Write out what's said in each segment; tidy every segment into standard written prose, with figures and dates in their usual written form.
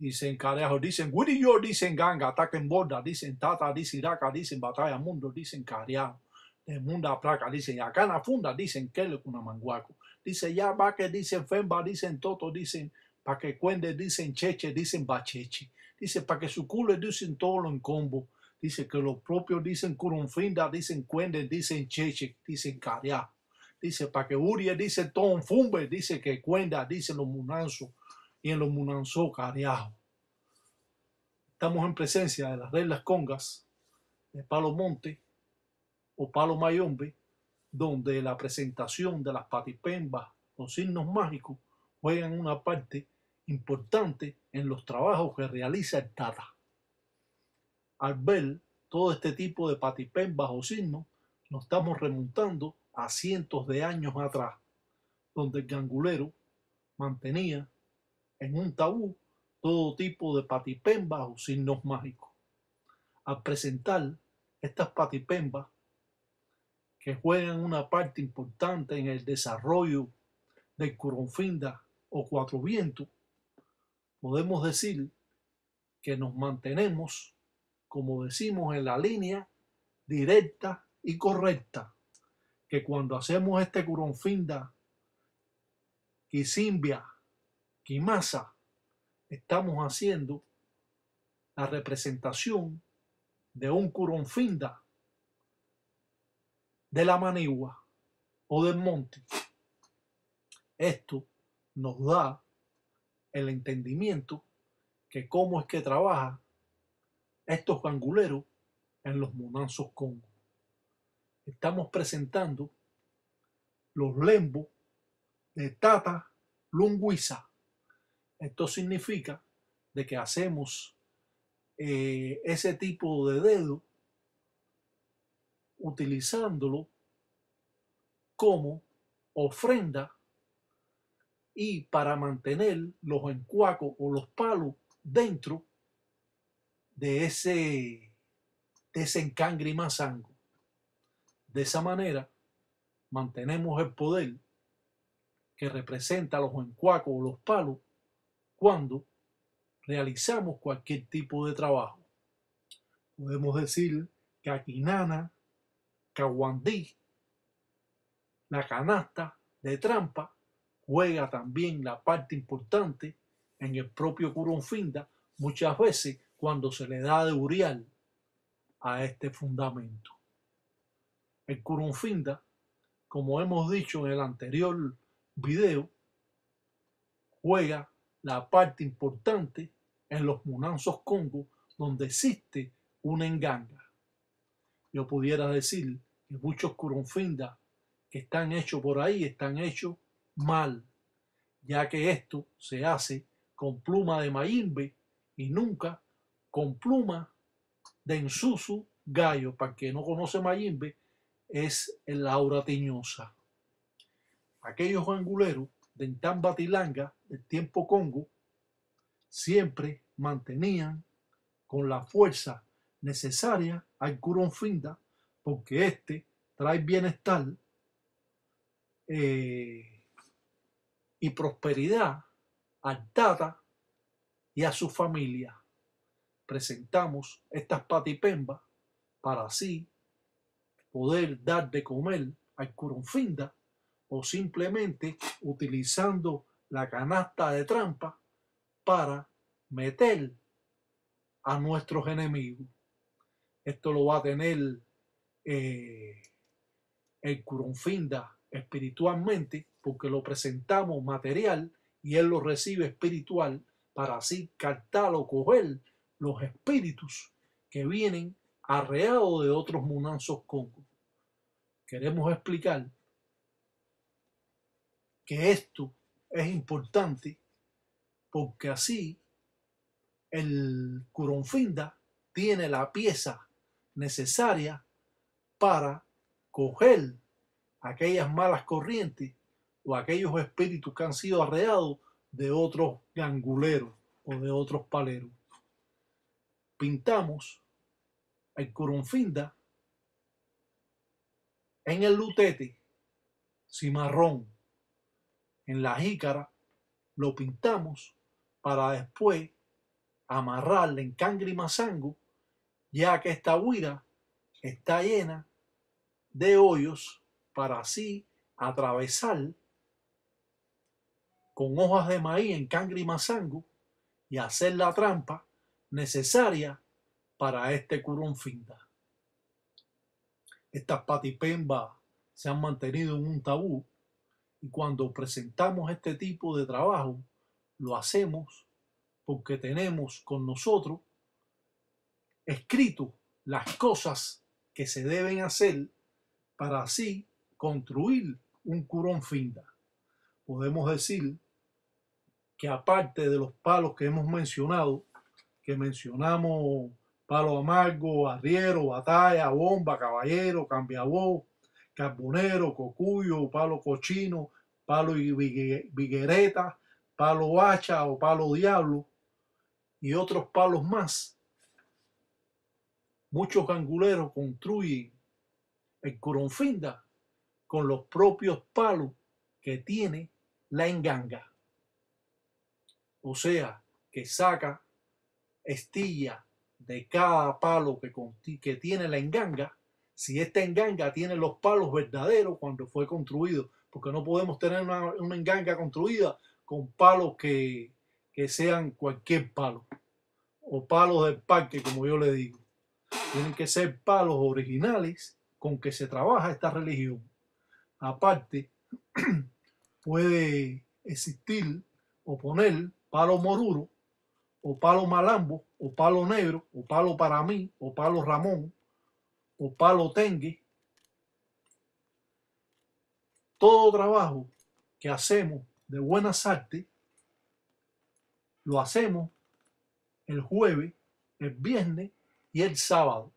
dicen Careajo, dicen Wirillo, dicen Ganga, ataquen Borda, dicen Tata, dicen Iraca, dicen Batalla Mundo, dicen Careajo, de Munda Placa, dicen Acana Funda, dicen Kele Cunamanguaco, dice Ya Baque, dicen Femba, dicen Toto, dicen Pa' que Cuende, dicen Cheche, dicen Bacheche, dice Pa' que su culo, dicen todo lo en combo, dice que los propios dicen Curunfinda, dicen Cuende, dicen Cheche, dicen Careajo, dice Pa' que Urie, dice Tom Fumbe, dice que Cuenda, dicen los Munanzos, y en los Munanzó Careajo. Estamos en presencia de las reglas congas de Palo Monte o Palo Mayombe, donde la presentación de las patipembas o signos mágicos juegan una parte importante en los trabajos que realiza el Tata. Al ver todo este tipo de patipembas o signos, nos estamos remontando a cientos de años atrás, donde el gangulero mantenía en un tabú todo tipo de patipembas o signos mágicos. Al presentar estas patipembas que juegan una parte importante en el desarrollo del Curunfinda o Cuatro Vientos, podemos decir que nos mantenemos, como decimos, en la línea directa y correcta, que cuando hacemos este Curunfinda, Quisimbia, Quimasa, estamos haciendo la representación de un Curunfinda de la Manigua o del monte. Esto nos da el entendimiento que cómo es que trabaja estos ganguleros en los Munanzos Congo. Estamos presentando los lembos de Tata Lunguiza. Esto significa de que hacemos ese tipo de dedo utilizándolo como ofrenda y para mantener los encuacos o los palos dentro de ese encangre mazango. De esa manera mantenemos el poder que representa los encuacos o los palos cuando realizamos cualquier tipo de trabajo. Podemos decir que Aquinana, Caguandí, la canasta de trampa juega también la parte importante en el propio Curunfinda, muchas veces cuando se le da de urial a este fundamento. El Curunfinda, como hemos dicho en el anterior video, juega la parte importante en los Munanzos Congo, donde existe una enganga. Yo pudiera decir que muchos Curunfinda que están hechos por ahí están hechos mal, ya que esto se hace con pluma de mayimbe y nunca con pluma de ensusu gallo. Para el que no conoce mayimbe, es el aura tiñosa. Aquellos anguleros de Ntambatilanga del tiempo Congo siempre mantenían con la fuerza necesaria al Curunfinda, porque este trae bienestar y prosperidad al Tata y a su familia. Presentamos estas patipembas para así poder dar de comer al Curunfinda o simplemente utilizando la canasta de trampa para meter a nuestros enemigos. Esto lo va a tener el Curunfinda espiritualmente porque lo presentamos material y él lo recibe espiritual para así captar o coger los espíritus que vienen arreados de otros Munanzos Congo. Queremos explicar que esto es importante porque así el Curunfinda tiene la pieza necesaria para coger aquellas malas corrientes o aquellos espíritus que han sido arreados de otros ganguleros o de otros paleros. Pintamos el Curunfinda en el lutete cimarrón. En la jícara lo pintamos para después amarrarla en cangre y mazango, ya que esta huira está llena de hoyos, para así atravesar con hojas de maíz en cangre y mazango y hacer la trampa necesaria para este curón finda. Estas patipembas se han mantenido en un tabú, y cuando presentamos este tipo de trabajo lo hacemos porque tenemos con nosotros escrito las cosas que se deben hacer para así construir un curón finda. Podemos decir que aparte de los palos que hemos mencionado, que mencionamos palo amargo, arriero, batalla, bomba, caballero, cambiabó, carbonero, cocuyo, palo cochino, palo viguereta, palo hacha o palo diablo y otros palos más, muchos ganguleros construyen el coronfinda con los propios palos que tiene la enganga. O sea, que saca estilla de cada palo que tiene la enganga, si esta enganga tiene los palos verdaderos cuando fue construido, porque no podemos tener una enganga construida con palos que sean cualquier palo, o palos del parque, como yo le digo. Tienen que ser palos originales con que se trabaja esta religión. Aparte, puede existir o poner palo moruro, o palo malambo, o palo negro, o palo para mí, o palo Ramón, o palo tengue. Todo trabajo que hacemos de buenas artes lo hacemos el jueves, el viernes y el sábado.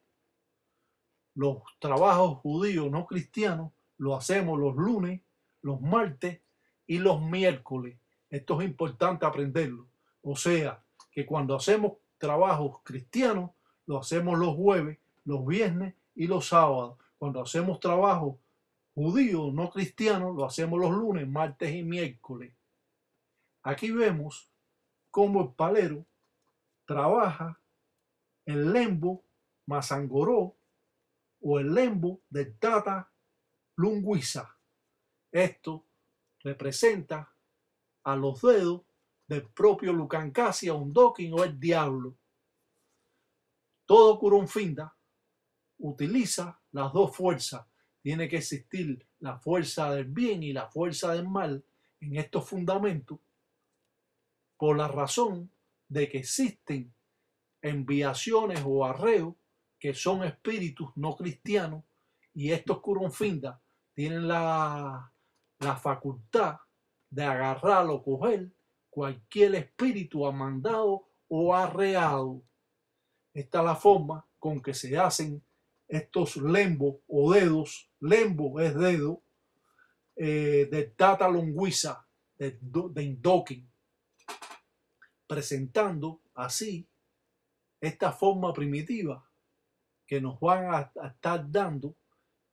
Los trabajos judíos no cristianos lo hacemos los lunes, los martes y los miércoles. Esto es importante aprenderlo. O sea, que cuando hacemos trabajos cristianos, lo hacemos los jueves, los viernes y los sábados. Cuando hacemos trabajos judíos no cristianos, lo hacemos los lunes, martes y miércoles. Aquí vemos cómo el palero trabaja el lembo mazangoró o el lembo del Tata Lunguiza. Esto representa a los dedos del propio Lucancassia, Undoquín o el diablo. Todo curón-finda utiliza las dos fuerzas. Tiene que existir la fuerza del bien y la fuerza del mal en estos fundamentos, por la razón de que existen enviaciones o arreos que son espíritus no cristianos, y estos curón-finda tienen la facultad de agarrar o coger cualquier espíritu amandado o arreado. Esta es la forma con que se hacen estos lembos o dedos. Lembo es dedo, de Tata Lunguiza, de Indoquín, presentando así esta forma primitiva que nos van a estar dando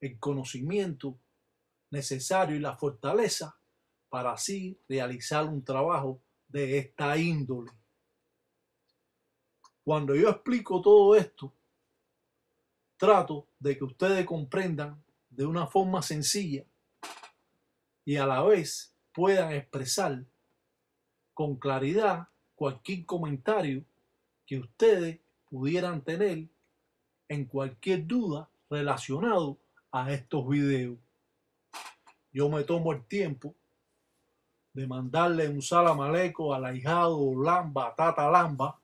el conocimiento necesario y la fortaleza para así realizar un trabajo de esta índole. Cuando yo explico todo esto, trato de que ustedes comprendan de una forma sencilla y a la vez puedan expresar con claridad cualquier comentario que ustedes pudieran tener en cualquier duda relacionado a estos videos. Yo me tomo el tiempo de mandarle un salam aleikum al ahijado Lamba, Tata Lamba.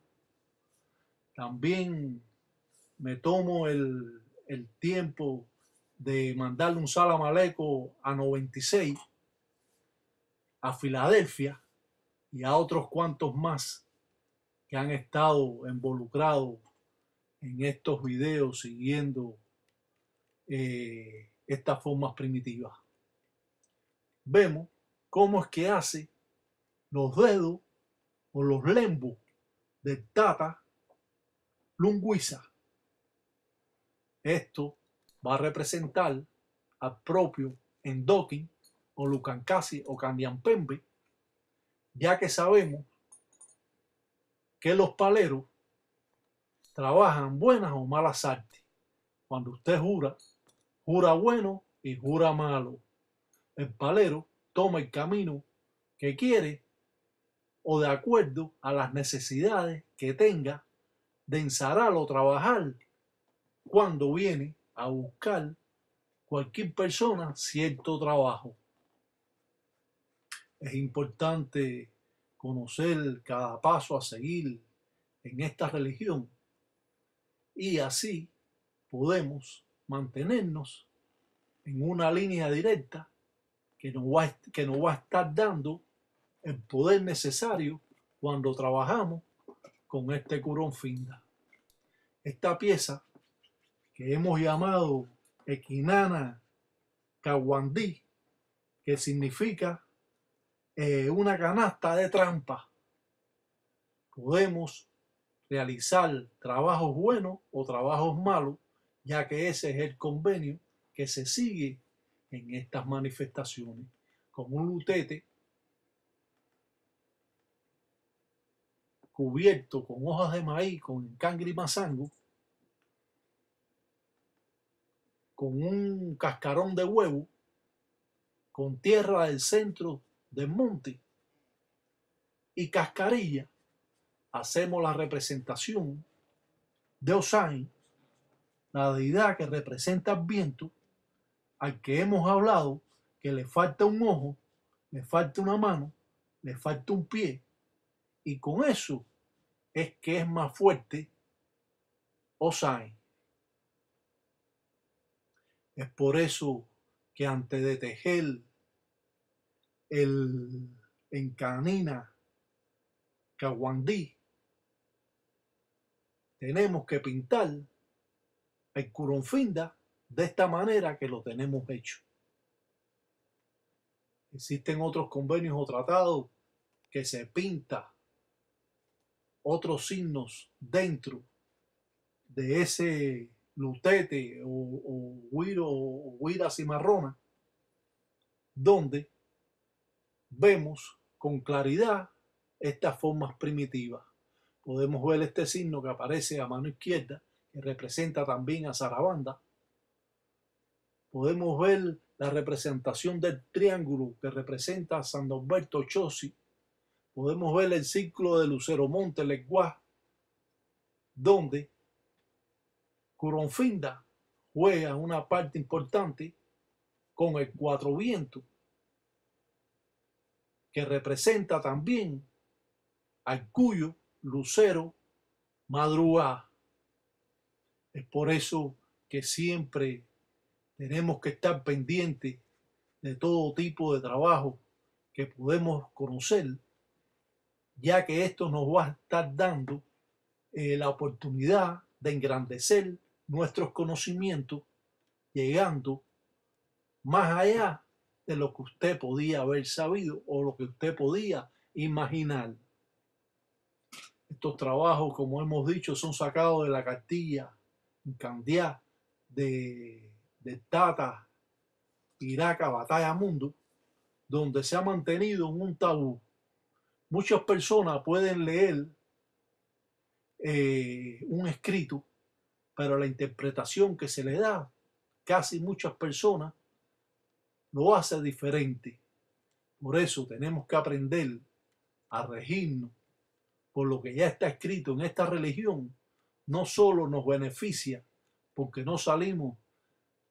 También me tomo el tiempo de mandarle un salam aleikum a 96, a Filadelfia y a otros cuantos más que han estado involucrados en estos videos siguiendo estas formas primitivas. Vemos cómo es que hace los dedos o los lembos del Tata Lunguiza. Esto va a representar al propio Endoquín o Lucancassia o Candiampembe, ya que sabemos que los paleros trabajan buenas o malas artes. Cuando usted jura, jura bueno y jura malo. El palero toma el camino que quiere o de acuerdo a las necesidades que tenga de ensarar o trabajar cuando viene a buscar cualquier persona cierto trabajo. Es importante conocer cada paso a seguir en esta religión y así podemos mantenernos en una línea directa que nos va a estar dando el poder necesario cuando trabajamos con este Curón Finda. Esta pieza que hemos llamado Equinana Caguandí, que significa una canasta de trampa. Podemos realizar trabajos buenos o trabajos malos, ya que ese es el convenio que se sigue en estas manifestaciones, con un lutete cubierto con hojas de maíz, con cangre y mazango, con un cascarón de huevo, con tierra del centro del monte y cascarilla. Hacemos la representación de Osain, la deidad que representa el viento, al que hemos hablado que le falta un ojo, le falta una mano, le falta un pie, y con eso es que es más fuerte Osain. Es por eso que antes de tejer el Encanina Caguandí, tenemos que pintar el Curón Finda de esta manera que lo tenemos hecho. Existen otros convenios o tratados que se pinta otros signos dentro de ese lutete o guiro o guira cimarrona, donde vemos con claridad estas formas primitivas. Podemos ver este signo que aparece a mano izquierda, que representa también a Sarabanda. Podemos ver la representación del triángulo que representa a San Norberto Chossi. Podemos ver el círculo de Lucero Monte Leguá, donde Curón Finda juega una parte importante con el cuatro vientos, que representa también al Cuyo, Lucero, Madrugá. Es por eso que siempre tenemos que estar pendientes de todo tipo de trabajo que podemos conocer, ya que esto nos va a estar dando la oportunidad de engrandecer nuestros conocimientos, llegando más allá de lo que usted podía haber sabido o lo que usted podía imaginar. Estos trabajos, como hemos dicho, son sacados de la cartilla Candiá de Tata Iraca Batalla Mundo, donde se ha mantenido en un tabú. Muchas personas pueden leer un escrito, pero la interpretación que se le da, casi muchas personas lo hace diferente. Por eso tenemos que aprender a regirnos por lo que ya está escrito en esta religión. No solo nos beneficia porque no salimos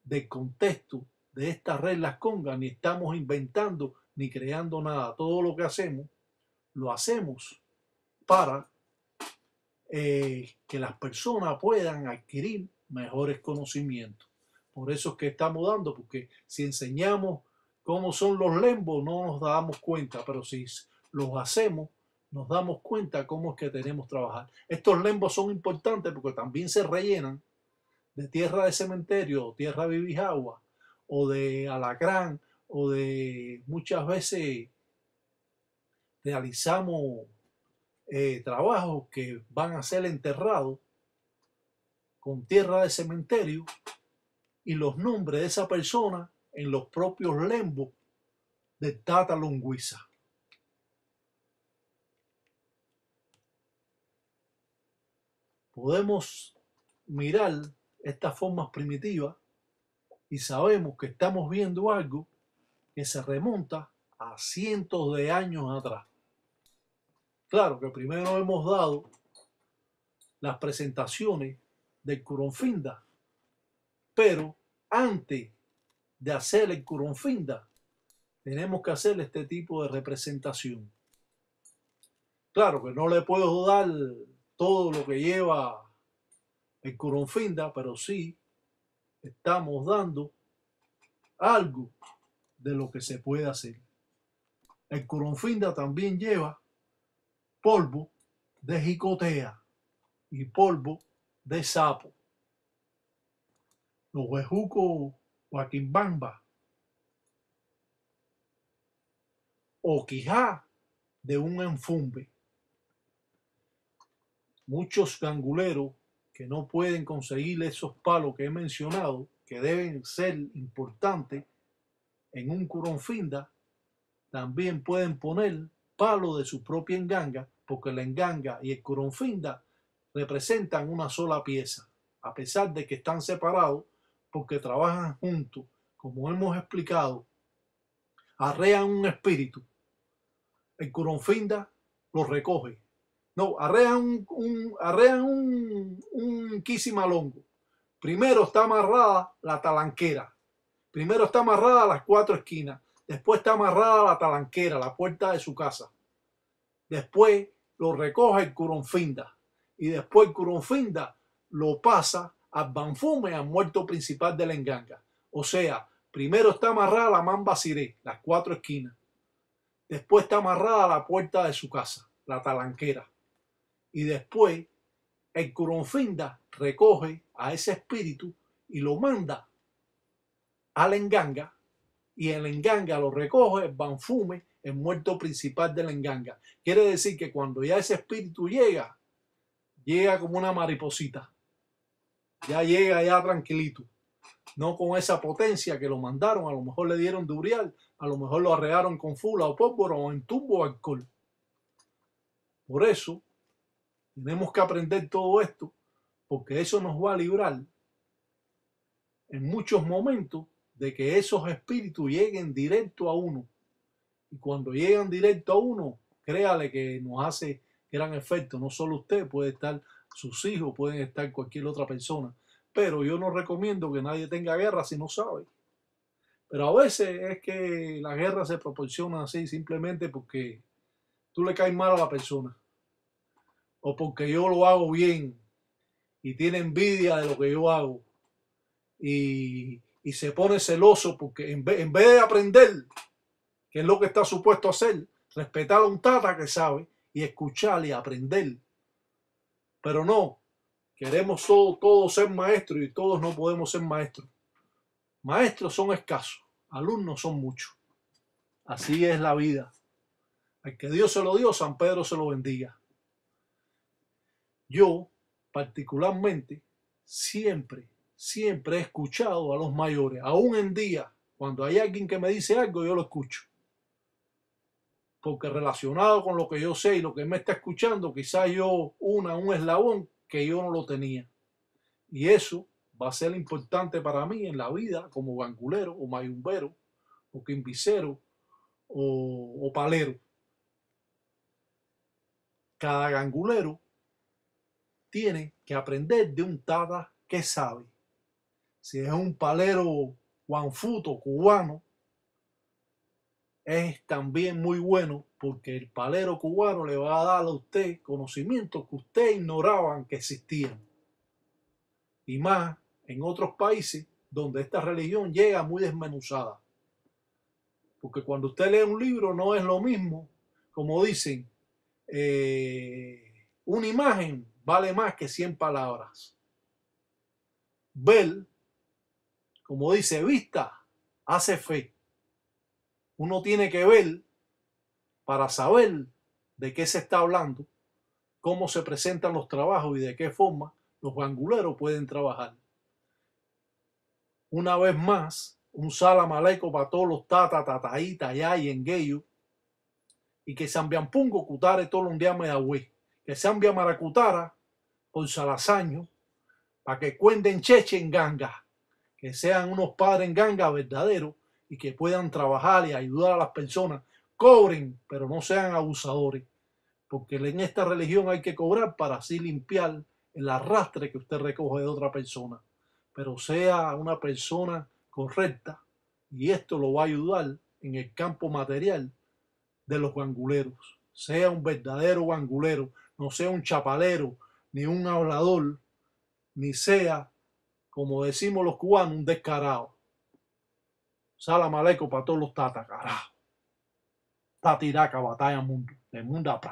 del contexto de estas reglas congas, ni estamos inventando ni creando nada. Todo lo que hacemos, lo hacemos para que las personas puedan adquirir mejores conocimientos. Por eso es que estamos dando, porque si enseñamos cómo son los lembos, no nos damos cuenta, pero si los hacemos, nos damos cuenta cómo es que tenemos que trabajar. Estos lembos son importantes porque también se rellenan de tierra de cementerio, o tierra de vivijagua, o de alacrán, o de muchas veces realizamos trabajos que van a ser enterrados con tierra de cementerio y los nombres de esa persona en los propios lembos de Tata Longüiza. podemos mirar estas formas primitivas y sabemos que estamos viendo algo que se remonta a cientos de años atrás. Claro que primero hemos dado las presentaciones del Curunfinda, pero antes de hacer el Curunfinda tenemos que hacer este tipo de representación. Claro que no le puedo dar todo lo que lleva el Curunfinda, pero sí estamos dando algo de lo que se puede hacer. El Curunfinda también lleva polvo de jicotea y polvo de sapo. Los bejucos guaquimbamba o quijá de un enfumbe. Muchos ganguleros que no pueden conseguir esos palos que he mencionado, que deben ser importantes en un Curunfinda, también pueden poner palo de su propia enganga, porque la enganga y el Curunfinda representan una sola pieza, a pesar de que están separados, porque trabajan juntos, como hemos explicado, arrean un espíritu. El Curunfinda lo recoge. No, arrean un quisimalongo. Primero está amarrada la talanquera. Primero está amarrada a las 4 esquinas. Después está amarrada la talanquera, la puerta de su casa. Después lo recoge el Curunfinda. Y después el Curunfinda lo pasa al banfume, al muerto principal de la enganga. O sea, primero está amarrada la mamba siré, las 4 esquinas. Después está amarrada la puerta de su casa, la talanquera. Y después el Curunfinda recoge a ese espíritu y lo manda a la enganga, y el enganga lo recoge el banfume, el muerto principal de la enganga. Quiere decir que cuando ya ese espíritu llega como una mariposita. Ya llega ya tranquilito. No con esa potencia que lo mandaron. A lo mejor le dieron durial, a lo mejor lo arrearon con fula o pólvora o en tubo o alcohol. Por eso tenemos que aprender todo esto, porque eso nos va a librar en muchos momentos de que esos espíritus lleguen directo a uno. Y cuando llegan directo a uno, créale que nos hace gran efecto. No solo usted, puede estar sus hijos, pueden estar cualquier otra persona. Pero yo no recomiendo que nadie tenga guerra si no sabe. Pero a veces es que la guerra se proporciona así simplemente porque tú le caes mal a la persona. O porque yo lo hago bien y tiene envidia de lo que yo hago. Y se pone celoso porque en vez de aprender qué es lo que está supuesto a hacer, respetar a un tata que sabe y escucharle y aprender. Pero no, queremos todos ser maestros y todos no podemos ser maestros. Maestros son escasos, alumnos son muchos. Así es la vida. Al que Dios se lo dio, San Pedro se lo bendiga. Yo, particularmente, siempre he escuchado a los mayores. Aún en día, cuando hay alguien que me dice algo, yo lo escucho. Porque relacionado con lo que yo sé y lo que me está escuchando, quizás yo un eslabón que yo no lo tenía. Y eso va a ser importante para mí en la vida como gangulero o mayumbero o quimbicero o palero. Cada gangulero tiene que aprender de un tata que sabe. Si es un palero guanfuto cubano, es también muy bueno porque el palero cubano le va a dar a usted conocimientos que usted ignoraba que existían. Y más en otros países donde esta religión llega muy desmenuzada. Porque cuando usted lee un libro no es lo mismo, como dicen, una imagen vale más que 100 palabras. Ver, como dice, vista hace fe. Uno tiene que ver para saber de qué se está hablando, cómo se presentan los trabajos y de qué forma los ganguleros pueden trabajar. Una vez más, un salam aleikum para todos los tata, tataí, tayá y engueyo, y que Sambiampungo cutare todo un día me agüe, que Sambia maracutara por Salasaño para que cuenten cheche en ganga, que sean unos padres en ganga verdaderos y que puedan trabajar y ayudar a las personas. Cobren, pero no sean abusadores, porque en esta religión hay que cobrar para así limpiar el arrastre que usted recoge de otra persona. Pero sea una persona correcta y esto lo va a ayudar en el campo material de los guanguleros. Sea un verdadero guangulero, no sea un chapalero, ni un hablador, ni sea, como decimos los cubanos, un descarado. Salam aleikum para todos los tatas, carajo. Tatiraca, batalla mundo, de mundo